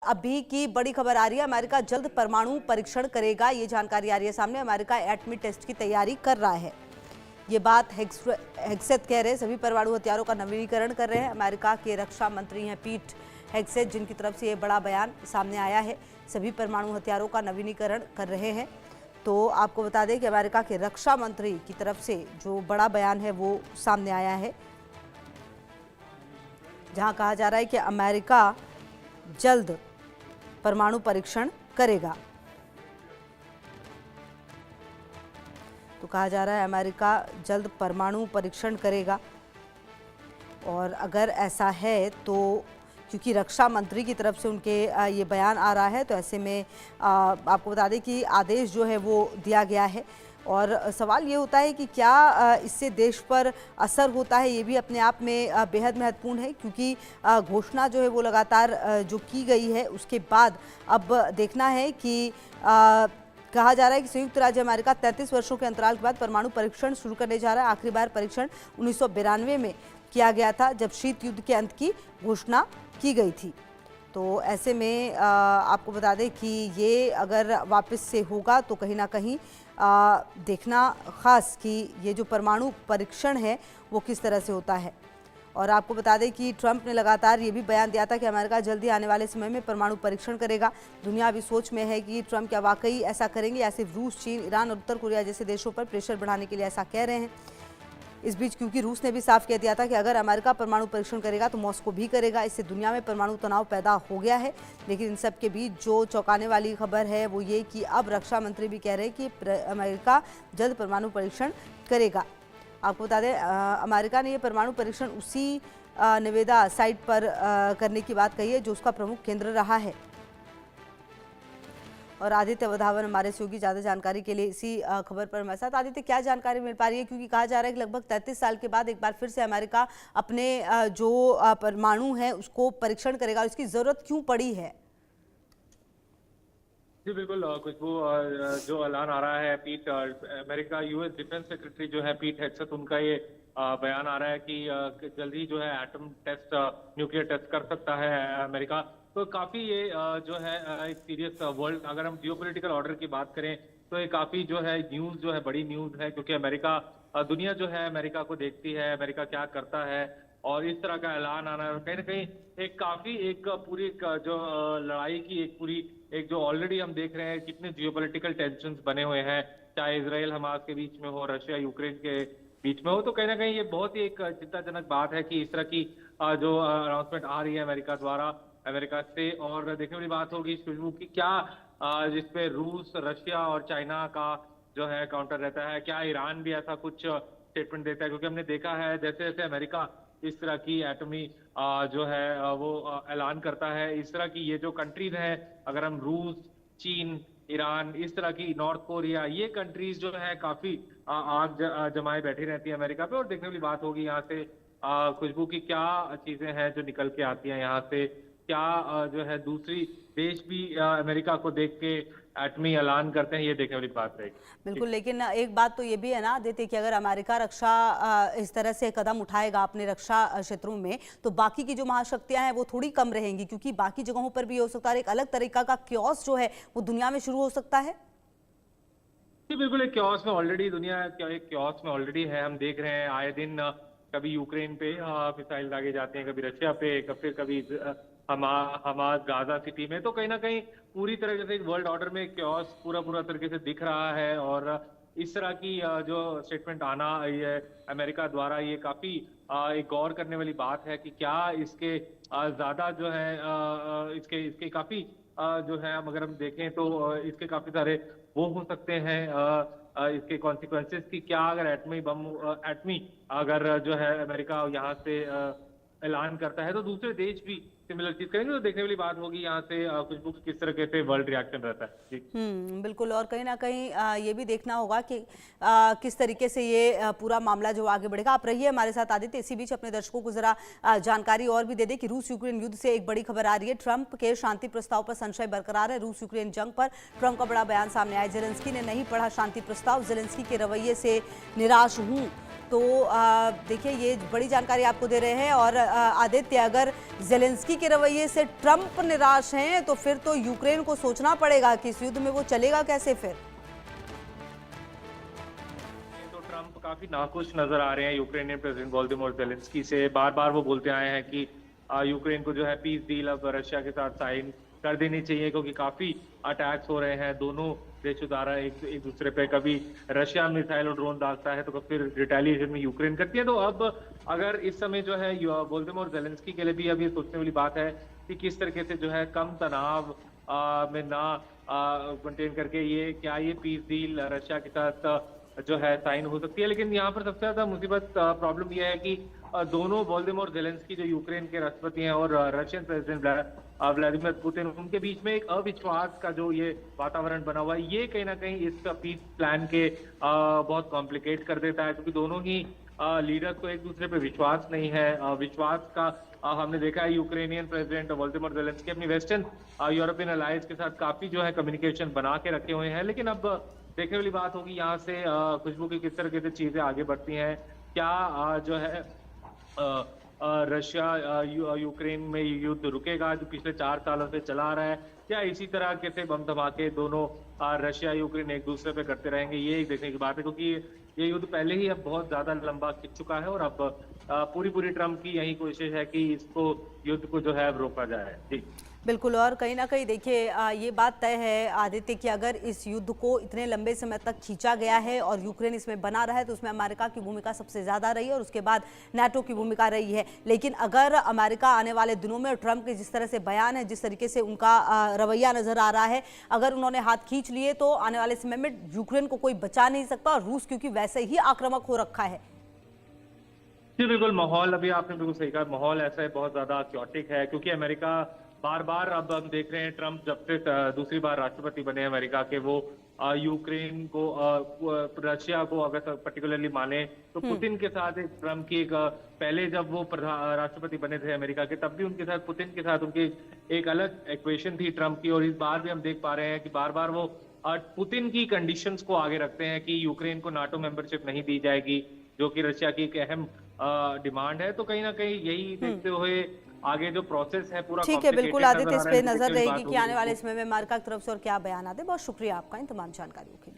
अभी की बड़ी खबर आ रही है, अमेरिका जल्द परमाणु परीक्षण करेगा, ये जानकारी आ रही है सामने। अमेरिका एटमी टेस्ट की तैयारी कर रहा है, ये बात हेग्सेथ कह रहे हैं। सभी परमाणु हथियारों का नवीनीकरण कर रहे हैं। अमेरिका के रक्षा मंत्री हैं पीट हेग्सेथ, जिनकी तरफ से ये बड़ा बयान सामने आया है। सभी परमाणु हथियारों का नवीनीकरण कर रहे हैं। तो आपको बता दें कि अमेरिका के रक्षा मंत्री की तरफ से जो बड़ा बयान है वो सामने आया है, जहां कहा जा रहा है कि अमेरिका जल्द परमाणु परीक्षण करेगा। तो कहा जा रहा है अमेरिका जल्द परमाणु परीक्षण करेगा, और अगर ऐसा है तो क्योंकि रक्षा मंत्री की तरफ से उनके ये बयान आ रहा है, तो ऐसे में आपको बता दें कि आदेश जो है वो दिया गया है। और सवाल ये होता है कि क्या इससे देश पर असर होता है, ये भी अपने आप में बेहद महत्वपूर्ण है, क्योंकि घोषणा जो है वो लगातार जो की गई है उसके बाद अब देखना है कि कहा जा रहा है कि संयुक्त राज्य अमेरिका 33 वर्षों के अंतराल के बाद परमाणु परीक्षण शुरू करने जा रहा है। आखिरी बार परीक्षण 1992 में किया गया था, जब शीत युद्ध के अंत की घोषणा की गई थी। तो ऐसे में आपको बता दें कि ये अगर वापस से होगा तो कहीं ना कहीं देखना खास कि ये जो परमाणु परीक्षण है वो किस तरह से होता है। और आपको बता दें कि ट्रंप ने लगातार ये भी बयान दिया था कि अमेरिका जल्दी आने वाले समय में परमाणु परीक्षण करेगा। दुनिया अभी सोच में है कि ट्रंप क्या वाकई ऐसा करेंगे या सिर्फ रूस, चीन, ईरान और उत्तर कोरिया जैसे देशों पर प्रेशर बढ़ाने के लिए ऐसा कह रहे हैं। इस बीच क्योंकि रूस ने भी साफ कह दिया था कि अगर अमेरिका परमाणु परीक्षण करेगा तो मॉस्को भी करेगा, इससे दुनिया में परमाणु तनाव पैदा हो गया है। लेकिन इन सब के बीच जो चौंकाने वाली खबर है वो ये कि अब रक्षा मंत्री भी कह रहे हैं कि अमेरिका जल्द परमाणु परीक्षण करेगा। आपको बता दें अमेरिका ने ये परमाणु परीक्षण उसी नेवेदा साइट पर करने की बात कही है जो उसका प्रमुख केंद्र रहा है। और आदित्य वधावन हमारे सहयोगी ज़्यादा जानकारी के लिए इसी खबर पर हमारे साथ। आदित्य, क्या जानकारी मिल पा रही है, क्योंकि कहा जा रहा है कि लगभग 33 साल के बाद एक बार फिर से अमेरिका अपने जो परमाणु है उसको परीक्षण करेगा, इसकी जरूरत क्यों पड़ी है? जी बिल्कुल खुशबू, जो ऐलान आ रहा है पीट अमेरिका यूएस डिफेंस सेक्रेटरी जो है पीट हेग्सेथ, उनका ये बयान आ रहा है कि जल्दी जो है एटम टेस्ट, न्यूक्लियर टेस्ट कर सकता है अमेरिका। तो काफी ये जो है एक सीरियस वर्ल्ड, अगर हम जियोपॉलिटिकल ऑर्डर की बात करें तो ये काफी जो है न्यूज जो है बड़ी न्यूज है, क्योंकि अमेरिका दुनिया जो है अमेरिका को देखती है, अमेरिका क्या करता है, और इस तरह का ऐलान आना कहीं ना कहीं एक काफी एक पूरी जो लड़ाई की एक पूरी एक जो ऑलरेडी हम देख रहे हैं कितने जियोपॉलिटिकल टेंशंस बने हुए हैं, चाहे इजराइल हमास के बीच में हो, रशिया यूक्रेन के बीच में हो, तो कहीं ना कहीं ये बहुत ही एक चिंताजनक बात है कि इस तरह की जो अनाउंसमेंट आ रही है अमेरिका द्वारा, अमेरिका से। और देखने वाली बात होगी खुशबू की क्या जिसपे रूस, रशिया और चाइना का जो है काउंटर रहता है, क्या ईरान भी ऐसा कुछ स्टेटमेंट देता है, क्योंकि हमने देखा है जैसे जैसे अमेरिका इस तरह की एटमी जो है वो ऐलान करता है, इस तरह की ये जो कंट्रीज हैं, अगर हम रूस, चीन, ईरान, इस तरह की नॉर्थ कोरिया, ये कंट्रीज जो है काफी आग जमाए बैठी रहती है अमेरिका पे। और देखने वाली बात होगी यहाँ से खुशबू की क्या चीजें हैं जो निकल के आती हैं यहाँ से, क्या जो है दूसरी देश भी अमेरिका को देख के एटमी ऐलान करते हैं, ये देखने वाली बात रहेगी। बिल्कुल, लेकिन एक बात तो ये भी है ना आदित्य कि अगर अमेरिका रक्षा इस तरह से कदम उठाएगा अपने रक्षा क्षेत्रों में, तो बाकी की जो महाशक्तियां हैं वो थोड़ी कम रहेंगी, क्योंकि बाकी जगहों पर भी हो सकता है एक अलग तरीका का क्योस जो है वो दुनिया में शुरू हो सकता है। जी बिल्कुल, एक क्योस में ऑलरेडी दुनिया एक क्योस में ऑलरेडी है। हम देख रहे हैं आए दिन कभी यूक्रेन पे मिसाइल दागे जाते हैं, कभी रशिया पे, फिर कभी हमास गाजा सिटी में। तो कहीं ना कहीं पूरी तरह से वर्ल्ड ऑर्डर में क्योस पूरा तरीके से दिख रहा है। और इस तरह की जो स्टेटमेंट आना ये अमेरिका द्वारा, ये काफी एक गौर करने वाली बात है कि क्या इसके ज्यादा जो है इसके इसके काफी जो है अगर हम देखें तो इसके काफी सारे वो हो सकते हैं इसके कॉन्सिक्वेंसेस की, क्या अगर एटमी अगर जो है अमेरिका यहाँ से ऐलान करता है तो दूसरे देश भी सिमिलर चीज करेंगे। तो देखने वाली बात होगी यहाँ से खुशबू किस तरह से वर्ल्ड रिएक्शन रहता है। जी बिल्कुल, और कहीं ना कहीं ये भी देखना होगा कि किस तरीके से ये पूरा मामला जो आगे बढ़ेगा। आप रहिए हमारे साथ आदित्य, इसी बीच अपने दर्शकों को जरा जानकारी और भी दे दें कि रूस यूक्रेन युद्ध से एक बड़ी खबर आ रही है। ट्रंप के शांति प्रस्ताव पर संशय बरकरार है। रूस यूक्रेन जंग पर ट्रंप का बड़ा बयान सामने आया। जेलेंस्की ने नहीं पढ़ा शांति प्रस्ताव, जेलेंस्की के रवैये से निराश हूं, तो देखिए ये बड़ी जानकारी आपको दे रहे हैं। और आदित्य, अगर जेलेंस्की के रवैये से ट्रंप निराश हैं तो फिर तो यूक्रेन को सोचना पड़ेगा कि इस युद्ध में वो चलेगा कैसे फिर। तो ट्रंप काफी नाखुश नजर आ रहे हैं यूक्रेनियन प्रेसिडेंट वोलोदिमीर जेलेंस्की से। बार बार वो बोलते आए हैं कि यूक्रेन को जो है पीस डील अब रशिया के साथ साइन कर देनी चाहिए, क्योंकि काफी अटैक्स हो रहे हैं दोनों देशों द्वारा एक दूसरे पे। कभी रशिया मिसाइल और ड्रोन डालता है तो फिर रिटेलिएशन में यूक्रेन करती है। तो अब अगर इस समय जो है वोलोदिमीर जेलेंस्की के लिए भी अब ये सोचने वाली बात है कि किस तरीके से जो है कम तनाव में ना कंटेन करके ये पीस डील रशिया के साथ जो है साइन हो सकती है। लेकिन यहाँ पर सबसे ज्यादा मुसीबत प्रॉब्लम यह है कि दोनों वोलोदिमीर जेलेंस्की जो यूक्रेन के राष्ट्रपति हैं और रशियन प्रेसिडेंट व्लादिमीर पुतिन, उनके बीच में एक अविश्वास का जो ये वातावरण बना हुआ है, ये कहीं ना कहीं इस पीस प्लान के बहुत कॉम्प्लिकेट कर देता है, क्योंकि दोनों ही लीडर्स को एक दूसरे पे विश्वास नहीं है। विश्वास का हमने देखा है यूक्रेनियन प्रेसिडेंट वोलोदिमीर जेलेंस्की अपनी वेस्टर्न यूरोपियन अलायंस के साथ काफी जो है कम्युनिकेशन बना के रखे हुए हैं। लेकिन अब देखने वाली बात होगी यहाँ से खुशबू की किस तरीके से चीजें आगे बढ़ती हैं। क्या जो है रशिया यूक्रेन में युद्ध रुकेगा जो पिछले 4 सालों से चला आ रहा है, या इसी तरह के से बम धमाके दोनों रशिया यूक्रेन एक दूसरे पे करते रहेंगे, ये एक देखने की बात है। क्योंकि ये युद्ध पहले ही अब बहुत ज्यादा लंबा खिंच चुका है और अब पूरी ट्रम्प की यही कोशिश है कि इसको युद्ध को जो है अब रोका जाए। जी बिल्कुल। और कहीं ना कहीं देखिए ये बात तय है आदित्य कि अगर इस युद्ध को इतने लंबे समय तक खींचा गया है और यूक्रेन इसमें बना रहा है तो उसमें अमेरिका की भूमिका सबसे ज़्यादा रही है और उसके बाद नाटो की भूमिका रही है। लेकिन अगर अमेरिका आने वाले दिनों में ट्रंप के जिस तरह से बयान है, जिस तरीके से उनका रवैया नज़र आ रहा है, अगर उन्होंने हाथ खींच लिए तो आने वाले समय में यूक्रेन को कोई बचा नहीं सकता, और रूस क्योंकि वैसे ही आक्रामक हो रखा है। जी बिल्कुल, माहौल अभी आपने बिल्कुल सही कहा, माहौल ऐसा है बहुत ज्यादा क्योटिक है, क्योंकि अमेरिका बार बार अब हम देख रहे हैं ट्रंप जब से दूसरी बार राष्ट्रपति बने अमेरिका के, वो यूक्रेन को रशिया को अगर पर्टिकुलरली माने तो पुतिन के साथ ट्रंप की एक पहले जब वो राष्ट्रपति बने थे अमेरिका के, तब भी उनके साथ पुतिन के साथ उनकी एक अलग इक्वेशन थी ट्रंप की। और इस बार भी हम देख पा रहे हैं कि बार बार वो पुतिन की कंडीशंस को आगे रखते हैं कि यूक्रेन को नाटो मेंबरशिप नहीं दी जाएगी, जो कि रशिया की एक अहम डिमांड है। तो कहीं ना कहीं यही देखते हुए आगे जो प्रोसेस है पूरा ठीक है, बिल्कुल आदित्य, इस पे नजर रहेगी कि आने वाले समय में अमेरिका की तरफ से और क्या बयान आते। बहुत शुक्रिया आपका इन तमाम जानकारियों के लिए।